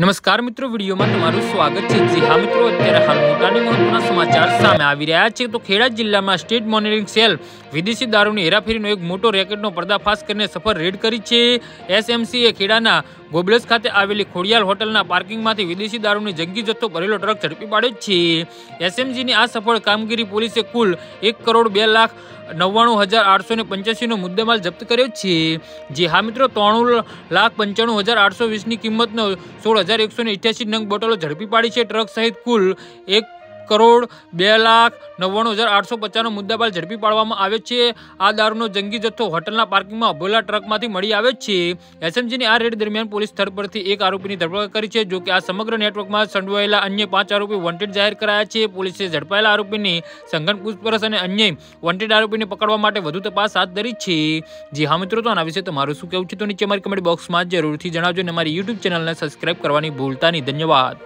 નમસ્કાર મિત્રો, વિડીયોમાં તમારું સ્વાગત છે। જી હા મિત્રો, અત્યારે હાલ મોટાની મહત્વના સમાચાર સામે આવી રહ્યા છે। તો ખેડા જિલ્લામાં સ્ટેટ મોનિટરિંગ સેલ વિદેશી દારૂની હેરાફેરીનો એક મોટો રેકેટનો પર્દાફાશ કરીને સફળ રેડ કરી છે। એસએમસીએ ખેડાના ગોબલસ ખાતે આવેલી ખોડિયાલ હોટલના પાર્કિંગમાંથી વિદેશી દારૂની જંગી જથ્થો ભરેલો ટ્રક ઝડપી પાડ્યો છે। એસએમસીની આ સફળ કામગીરી પોલીસે કુલ 1,02,99,885 નો મુદ્દેમાલ જપ્ત કર્યો છે। જે હા મિત્રો, 3,95,820 ની કિંમતનો 16,188 નંગ બોટલો ઝડપી પાડી છે। ટ્રક સહિત કુલ 1,02,99,850 નો મુદ્દામાલ ઝડપી પાડવામાં આવ્યો છે। આ દારૂનો જંગી જથ્થો હોટલના પાર્કિંગમાં ઉભેલા ટ્રકમાંથી મળી આવ્યો છે। એસએમજીની આ રેડ દરમિયાન પોલીસ સ્થળ પરથી એક આરોપીની ધરપકડ કરી છે। જો કે આ સમગ્ર નેટવર્કમાં સંડોવાયેલા અન્ય 5 આરોપી વોન્ટેડ જાહેર કરાયા છે। પોલીસે ઝડપાયેલા આરોપીની સઘન પૂછપરછ અને અન્ય વોન્ટેડ આરોપીને પકડવા માટે વધુ તપાસ હાથ ધરી છે। જી હા મિત્રો, તો આના વિશે તમારું શું કહેવું છે તો નીચે અમારી કમેન્ટ બોક્સમાં જરૂરથી જણાવજો અને અમારી યુટ્યુબ ચેનલને સબસ્ક્રાઇબ કરવાની ભૂલતા નહીં। ધન્યવાદ।